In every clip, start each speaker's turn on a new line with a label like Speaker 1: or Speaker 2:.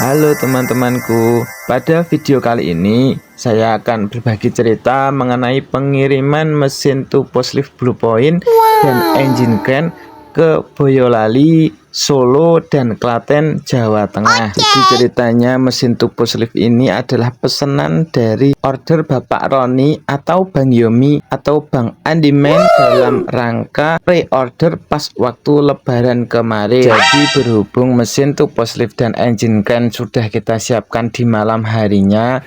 Speaker 1: Halo teman-temanku, pada video kali ini saya akan berbagi cerita mengenai pengiriman mesin Tuposlif Bluepoint dan engine crane ke Boyolali, Solo, dan Klaten, Jawa Tengah. Jadi ceritanya mesin Tuposlif ini adalah pesanan dari order Bapak Roni atau Bang Yomi atau Bang Andimen dalam rangka pre-order pas waktu lebaran kemarin. Jadi berhubung mesin Tuposlif dan engine crane sudah kita siapkan di malam harinya,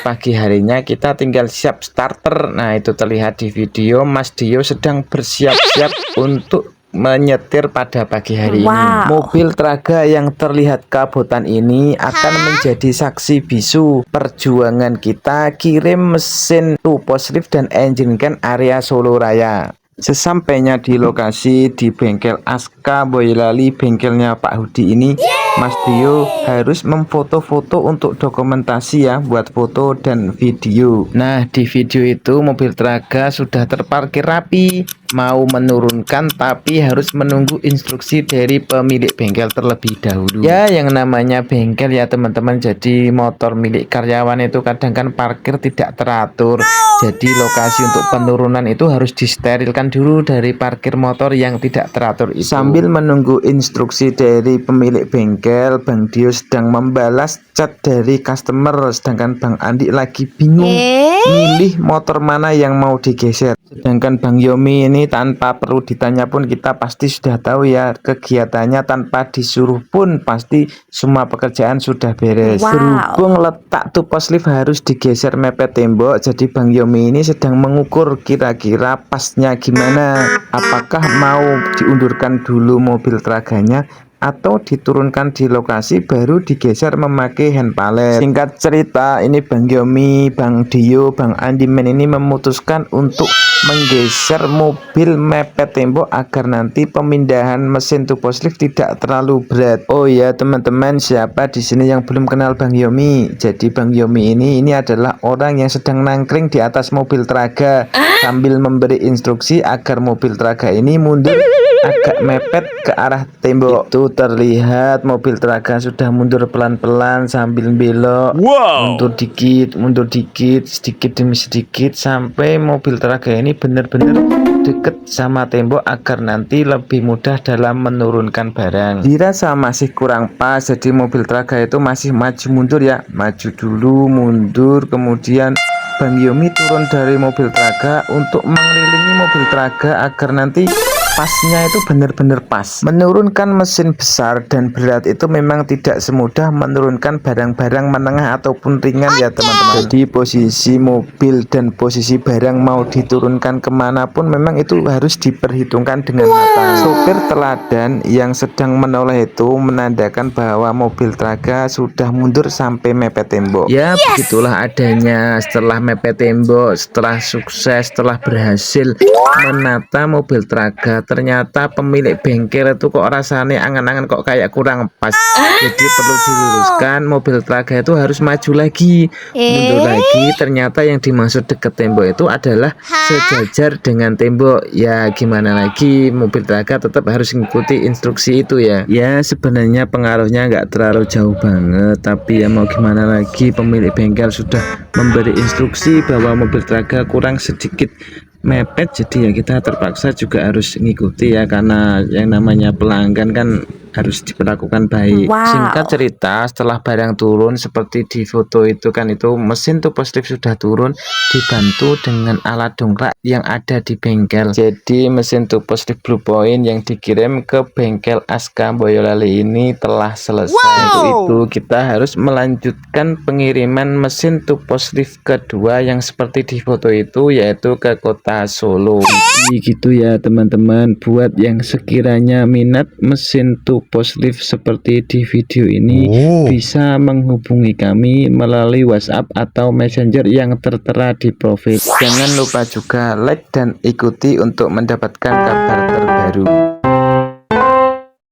Speaker 1: pagi harinya kita tinggal siap starter. Nah, itu terlihat di video Mas Dio sedang bersiap-siap untuk menyetir pada pagi hari ini. Mobil Traga yang terlihat kabotan ini akan menjadi saksi bisu perjuangan kita kirim mesin Tuposlif dan engine crane area Solo Raya. Sesampainya di lokasi di bengkel Aska Boyolali, bengkelnya Pak Hudi ini, Mas Dio harus memfoto-foto untuk dokumentasi ya, buat foto dan video. Nah, di video itu mobil Traga sudah terparkir rapi, mau menurunkan tapi harus menunggu instruksi dari pemilik bengkel terlebih dahulu. Ya, yang namanya bengkel ya teman-teman, jadi motor milik karyawan itu kadang kan parkir tidak teratur. Jadi lokasi untuk penurunan itu harus disterilkan dulu dari parkir motor yang tidak teratur itu. Sambil menunggu instruksi dari pemilik bengkel, Bang Dio sedang membalas chat dari customer, sedangkan Bang Andi lagi bingung milih motor mana yang mau digeser. Sedangkan Bang Yomi ini tanpa perlu ditanya pun kita pasti sudah tahu ya, kegiatannya tanpa disuruh pun pasti semua pekerjaan sudah beres. Berhubung letak Tuposlif harus digeser mepet tembok, jadi Bang Yomi ini sedang mengukur kira-kira pasnya gimana, apakah mau diundurkan dulu mobil Traganya atau diturunkan di lokasi baru digeser memakai hand pallet. Singkat cerita, ini Bang Yomi, Bang Dio, Bang Andimen ini memutuskan untuk menggeser mobil mepet tembok agar nanti pemindahan mesin Tuposlif tidak terlalu berat. Oh ya teman-teman, siapa di sini yang belum kenal Bang Yomi? Jadi Bang Yomi ini adalah orang yang sedang nangkring di atas mobil Traga sambil memberi instruksi agar mobil Traga ini mundur agak mepet ke arah tembok. Itu terlihat mobil Traga sudah mundur pelan-pelan sambil belok, mundur dikit, sedikit demi sedikit sampai mobil Traga ini benar-benar deket sama tembok agar nanti lebih mudah dalam menurunkan barang. Dirasa masih kurang pas, jadi mobil Traga itu masih maju mundur ya, maju dulu mundur, kemudian Bang Yomi turun dari mobil Traga untuk mengelilingi mobil Traga agar nanti pasnya itu benar-benar pas. Menurunkan mesin besar dan berat itu memang tidak semudah menurunkan barang-barang menengah ataupun ringan ya teman-teman. Jadi posisi mobil dan posisi barang mau diturunkan kemanapun memang itu harus diperhitungkan dengan matang. Sopir teladan yang sedang menoleh itu menandakan bahwa mobil Traga sudah mundur sampai mepet tembok. Ya begitulah adanya, setelah mepet tembok, setelah sukses, setelah berhasil menata mobil Traga, ternyata pemilik bengkel itu kok rasanya angan-angan kok kayak kurang pas. Jadi perlu diluruskan, mobil Traga itu harus maju lagi, mundur lagi. Ternyata yang dimaksud deket tembok itu adalah sejajar dengan tembok. Ya gimana lagi, mobil Traga tetap harus mengikuti instruksi itu ya. Ya sebenarnya pengaruhnya nggak terlalu jauh banget, tapi ya mau gimana lagi, pemilik bengkel sudah memberi instruksi bahwa mobil Traga kurang sedikit mepet, jadi ya kita terpaksa juga harus ngikuti ya, karena yang namanya pelanggan kan harus diperlakukan baik. Singkat cerita, setelah barang turun seperti di foto itu kan, itu mesin Tuposlif sudah turun dibantu dengan alat dongkrak yang ada di bengkel. Jadi mesin Tuposlif Bluepoint yang dikirim ke bengkel Aska Boyolali ini telah selesai. Untuk itu kita harus melanjutkan pengiriman mesin Tuposlif kedua yang seperti di foto itu, yaitu ke kota Solo. Jadi gitu ya teman-teman, buat yang sekiranya minat mesin Tuposlif seperti di video ini, bisa menghubungi kami melalui WhatsApp atau Messenger yang tertera di profil. Jangan lupa juga like dan ikuti untuk mendapatkan kabar terbaru.